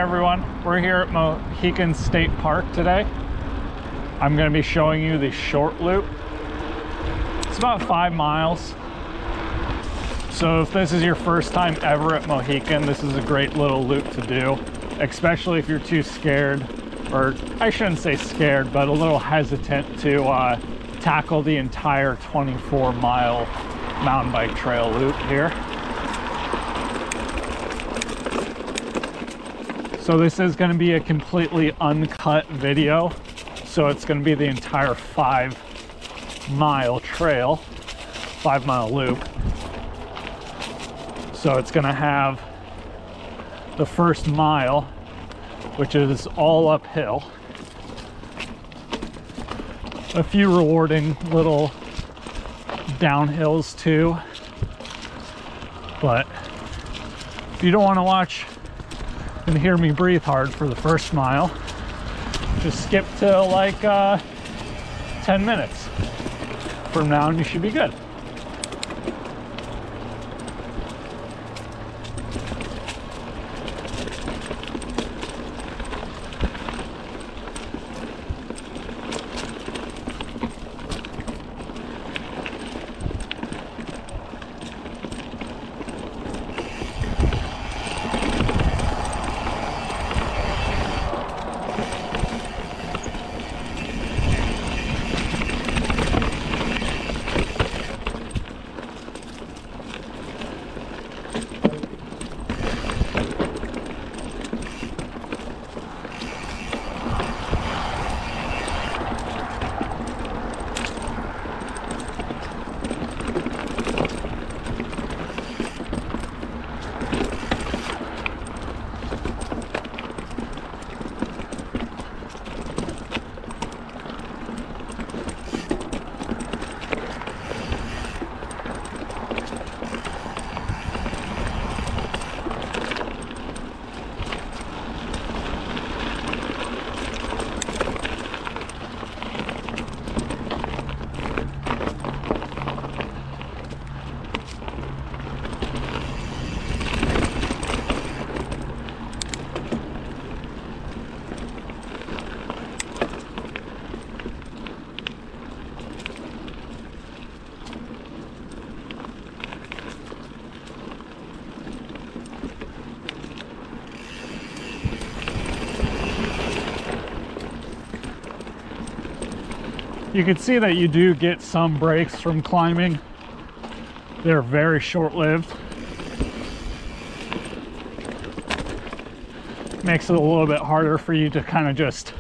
everyone, we're here at Mohican State Park today. I'm going to be showing you the short loop. It's about 5 miles. So if this is your first time ever at Mohican, this is a great little loop to do, especially if you're too scared, or I shouldn't say scared, but a little hesitant to tackle the entire 24-mile mountain bike trail loop here. So this is going to be a completely uncut video. So it's going to be the entire 5-mile trail, 5-mile loop. So it's going to have the first mile, which is all uphill. A few rewarding little downhills too. But if you don't want to watch and hear me breathe hard for the first mile, just skip to like 10 minutes from now and you should be good. You can see that you do get some breaks from climbing. They're very short-lived. Makes it a little bit harder for you to kind of just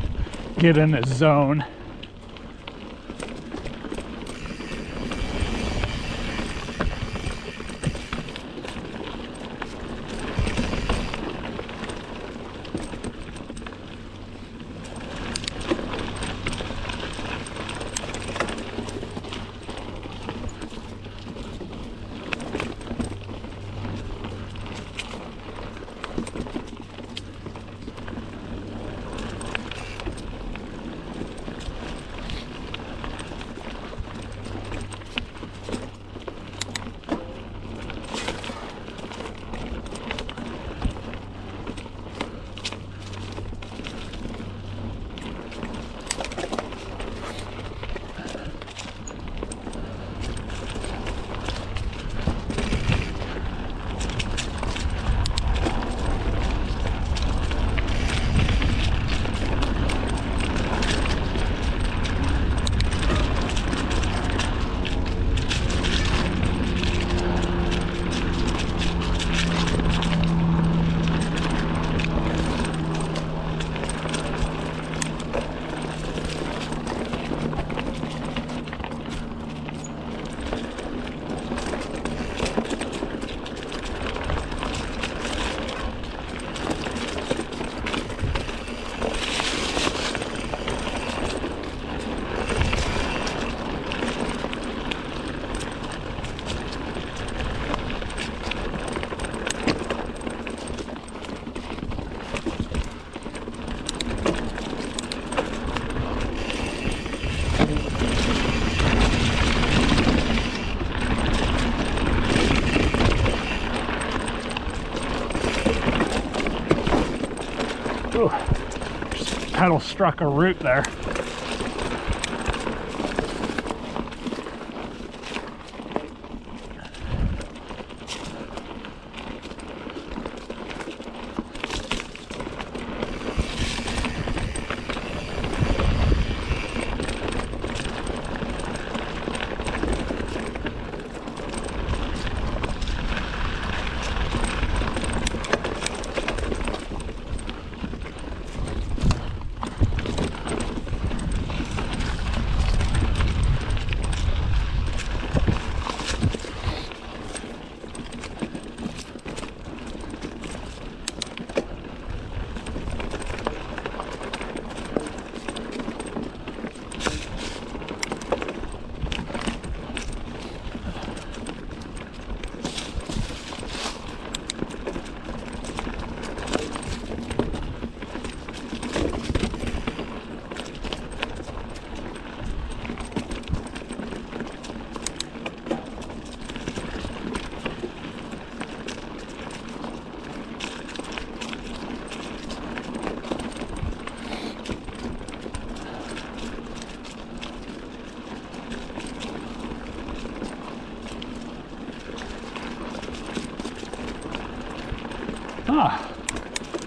get in the zone. pedal struck a root there.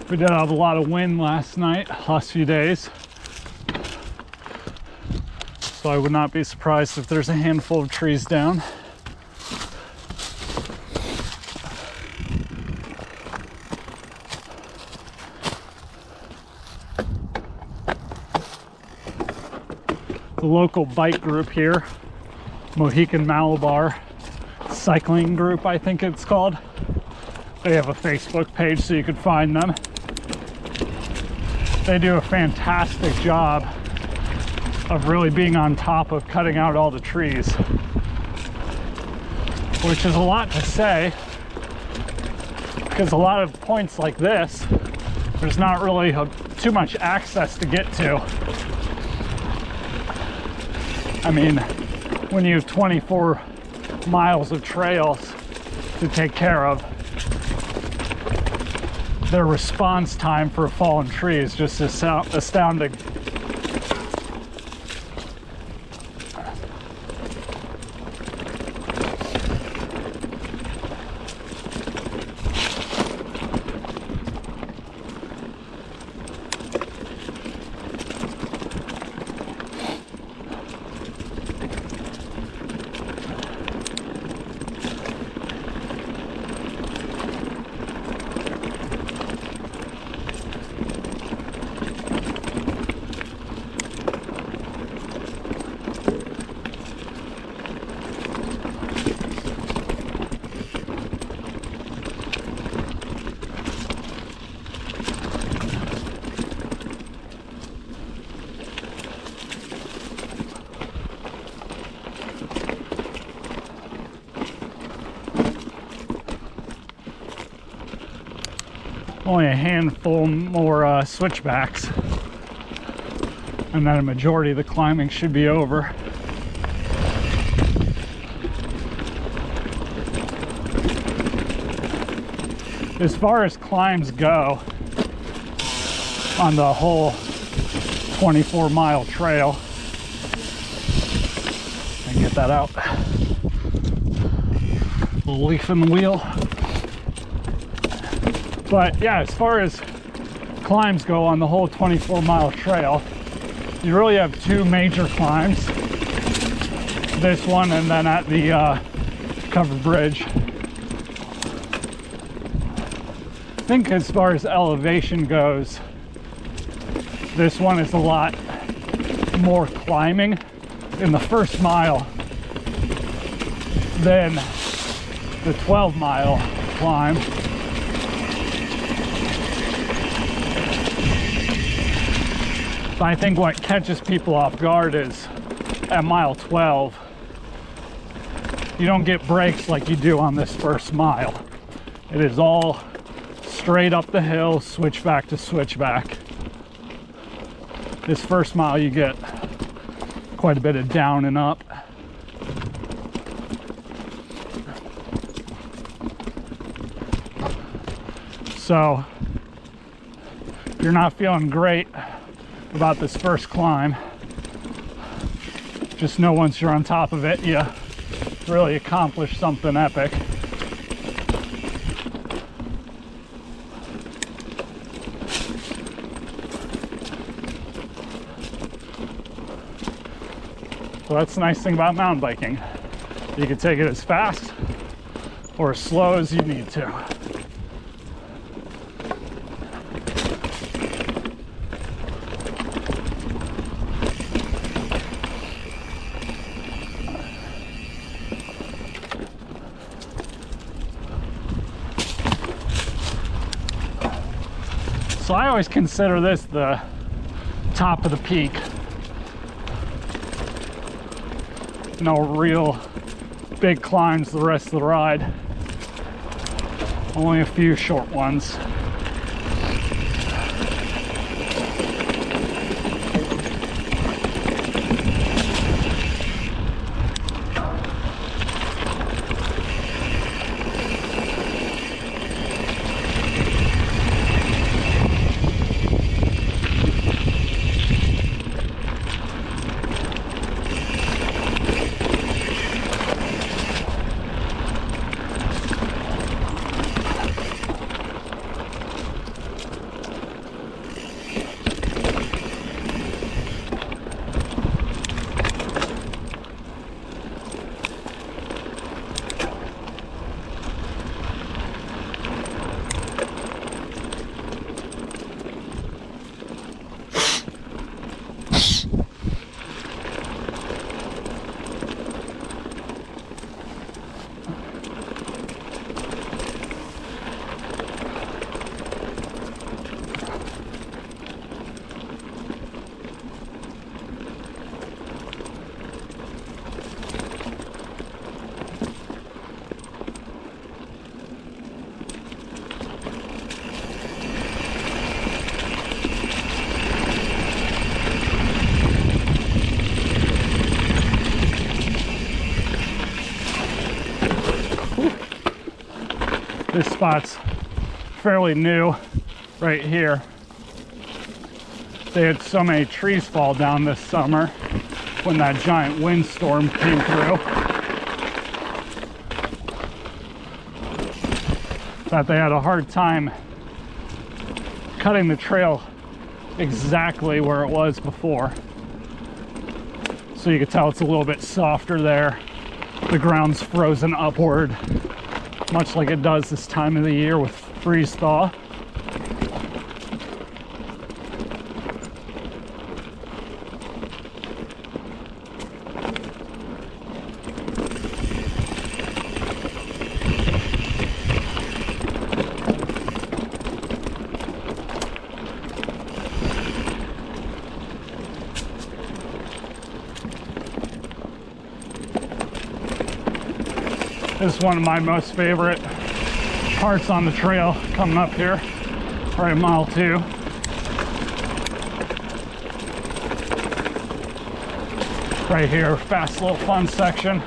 We did have a lot of wind last few days. So I would not be surprised if there's a handful of trees down. The local bike group here, Mohican Malabar cycling group, I think it's called. They have a Facebook page so you could find them. They do a fantastic job of really being on top of cutting out all the trees, which is a lot to say because a lot of points like this, there's not really too much access to get to. I mean, when you have 24 miles of trails to take care of, their response time for a fallen tree is just astounding. Only a handful more switchbacks, and then a majority of the climbing should be over. As far as climbs go on the whole 24-mile trail, and get that out, little leaf in the wheel. But yeah, as far as climbs go on the whole 24-mile trail, you really have two major climbs. This one and then at the covered bridge. I think as far as elevation goes, this one is a lot more climbing in the first mile than the 12-mile climb. But I think what catches people off guard is at mile 12, you don't get breaks like you do on this first mile. It is all straight up the hill, switchback to switchback. This first mile you get quite a bit of down and up. So if you're not feeling great about this first climb. Just know once you're on top of it, you really accomplish something epic. So that's the nice thing about mountain biking. You can take it as fast or as slow as you need to. So I always consider this the top of the peak. No real big climbs the rest of the ride. Only a few short ones. This spot's fairly new right here. They had so many trees fall down this summer when that giant windstorm came through that they had a hard time cutting the trail exactly where it was before. So you can tell it's a little bit softer there. The ground's frozen upward, much like it does this time of the year with freeze thaw. This is one of my most favorite parts on the trail coming up here, right at mile 2. Right here, fast little fun section.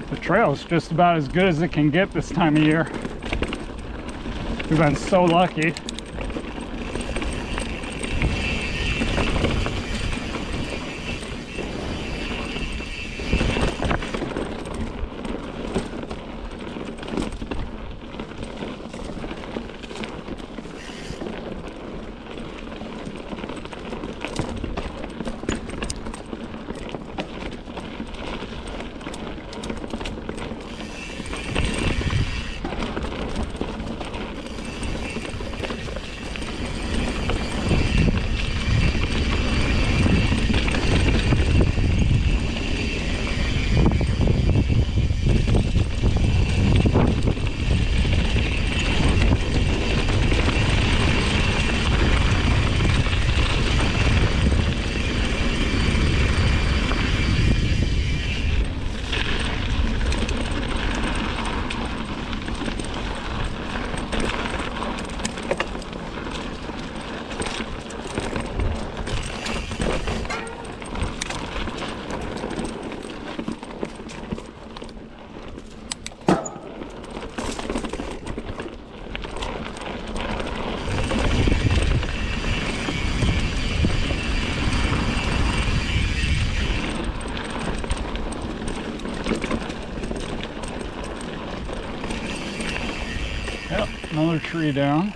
The trail is just about as good as it can get this time of year. We've been so lucky. Yep, another tree down.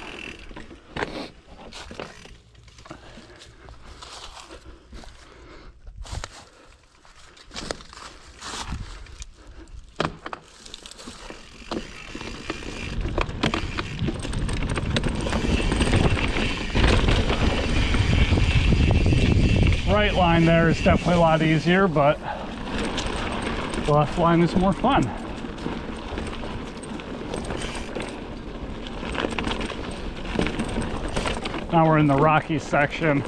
Right line there is definitely a lot easier, but the left line is more fun. Now we're in the rocky section.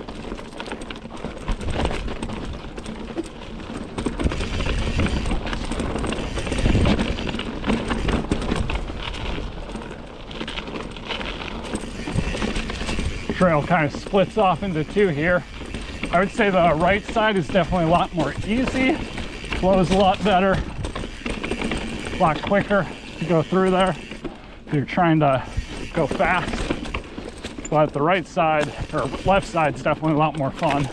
Trail kind of splits off into two here. I would say the right side is definitely a lot more easy. Flows a lot better, a lot quicker to go through there if you're trying to go fast. But the right side, or left side, is definitely a lot more fun.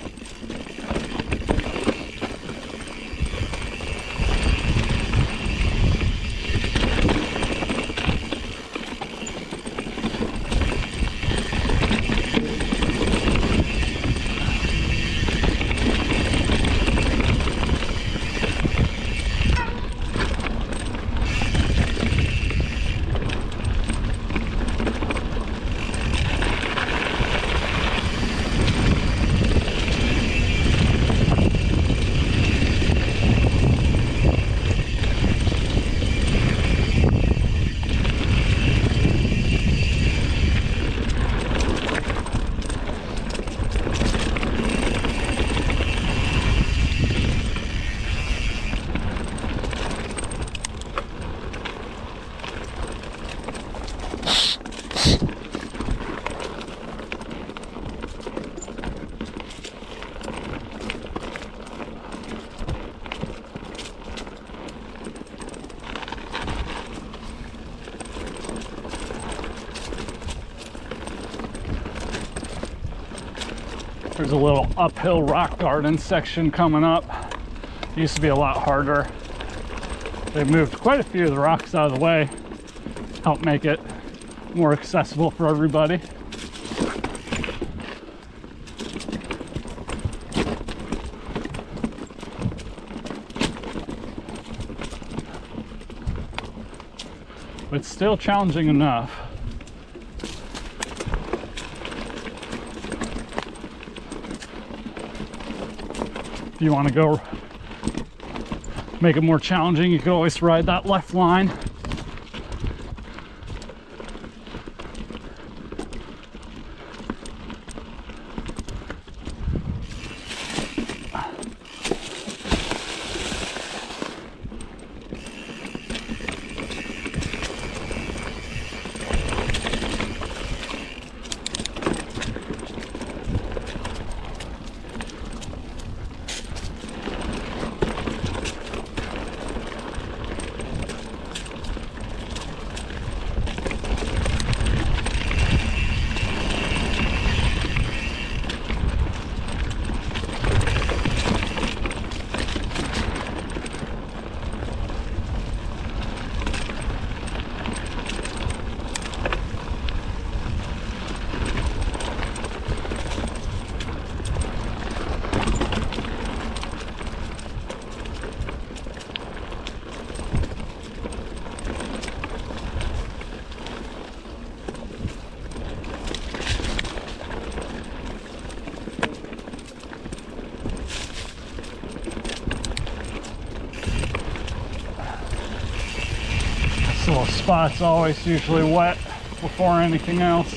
There's a little uphill rock garden section coming up. It used to be a lot harder. They've moved quite a few of the rocks out of the way, help make it more accessible for everybody. But still challenging enough. If you want to go make it more challenging, you can always ride that left line. This little spot's always usually wet before anything else.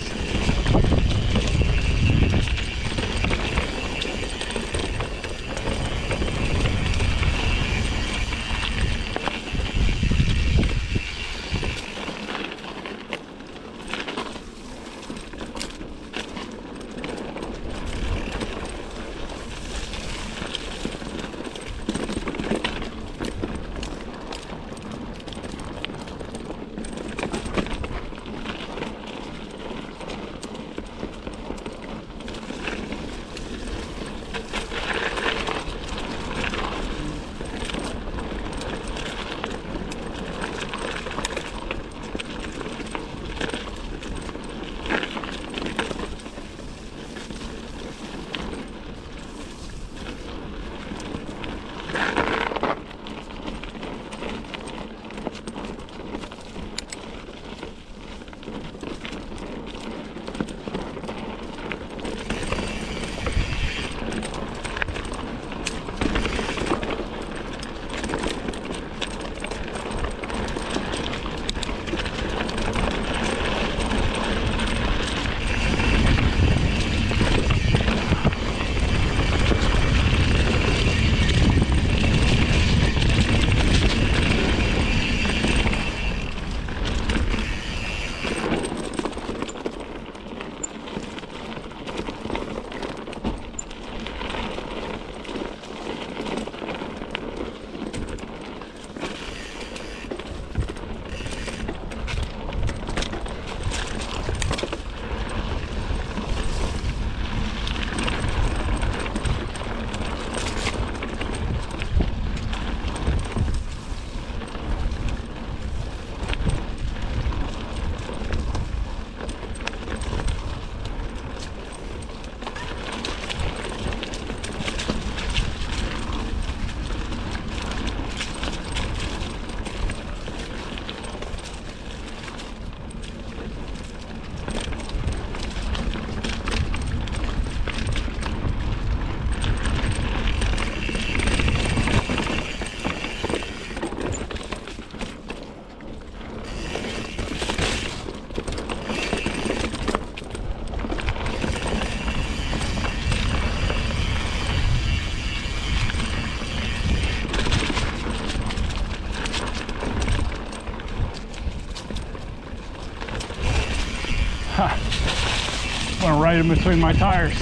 Went right in between my tires.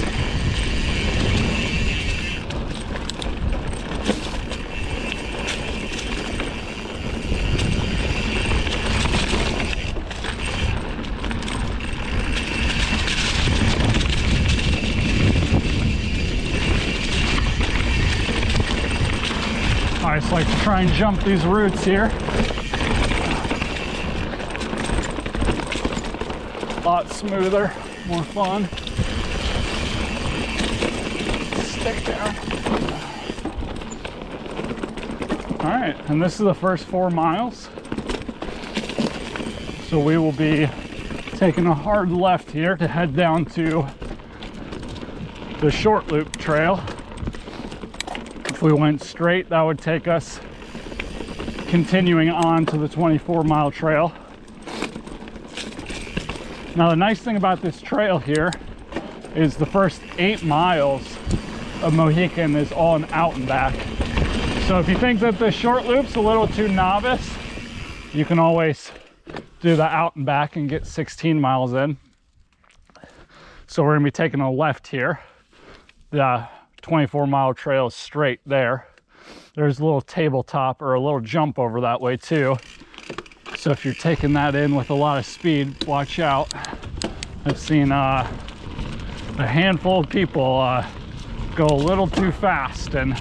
I just like to try and jump these roots here. A lot smoother, more fun. Stick down. All right, and this is the first 4 miles. So we will be taking a hard left here to head down to the short loop trail. If we went straight, that would take us continuing on to the 24-mile trail. Now, the nice thing about this trail here is the first 8 miles of Mohican is all an out and back. So if you think that the short loop's a little too novice, you can always do the out and back and get 16 miles in. So we're gonna be taking a left here. The 24-mile trail is straight there. There's a little tabletop or a little jump over that way too. So if you're taking that in with a lot of speed, watch out. I've seen a handful of people go a little too fast and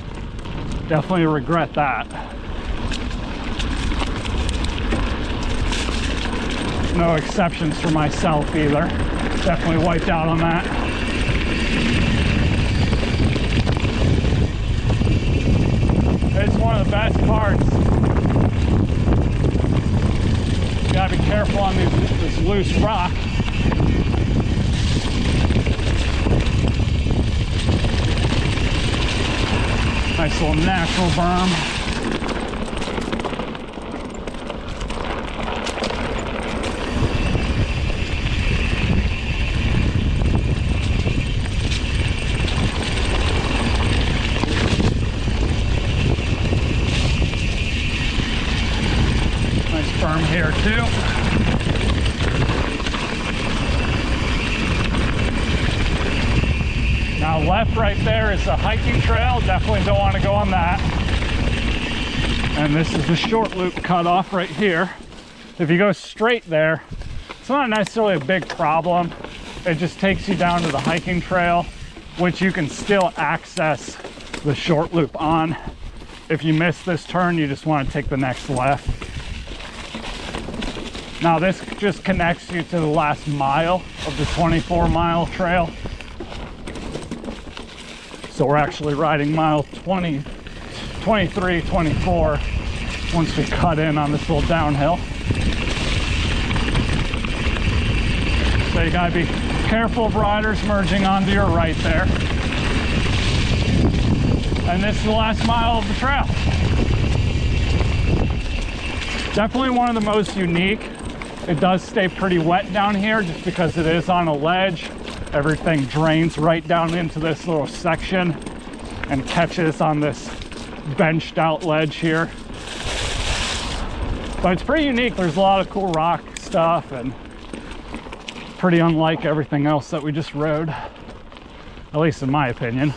definitely regret that. No exceptions for myself either. Definitely wiped out on that. It's one of the best parts. You gotta be careful on this loose rock. Nice little natural berm. berm here too. Now left right there is a hiking trail. Definitely don't want to go on that. And this is the short loop cut off right here. If you go straight there, it's not necessarily a big problem. It just takes you down to the hiking trail, which you can still access the short loop on. If you miss this turn, you just want to take the next left. Now this just connects you to the last mile of the 24-mile trail. So we're actually riding mile 20, 23, 24 once we cut in on this little downhill. So you gotta be careful of riders merging onto your right there. And this is the last mile of the trail. Definitely one of the most unique. It does stay pretty wet down here just because it is on a ledge. Everything drains right down into this little section and catches on this benched out ledge here. But it's pretty unique. There's a lot of cool rock stuff and pretty unlike everything else that we just rode, at least in my opinion.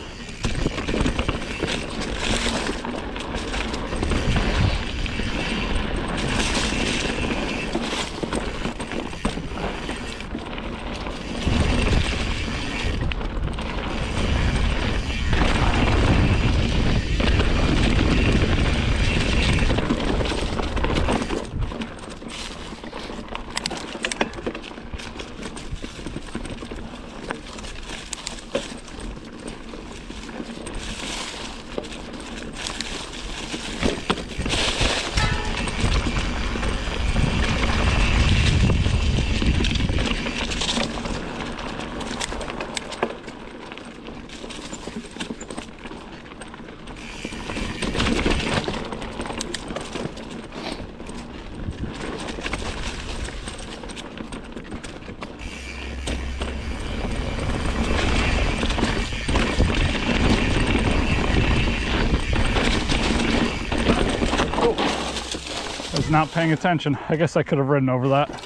Not paying attention. I guess I could have ridden over that.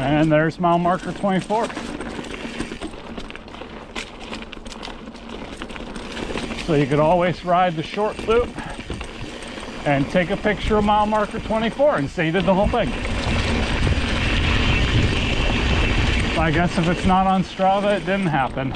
And there's mile marker 24. So you could always ride the short loop and take a picture of mile marker 24 and say you did the whole thing. So I guess if it's not on Strava, it didn't happen.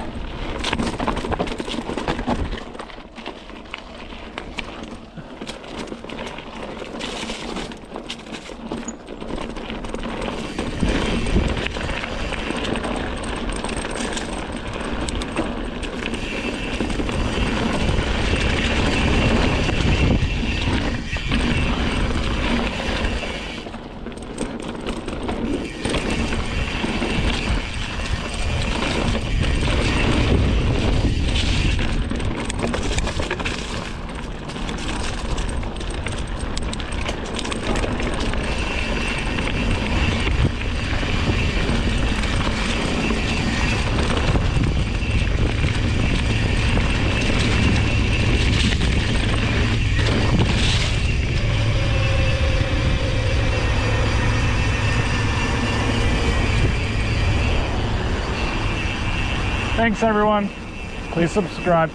Thanks everyone. Please subscribe.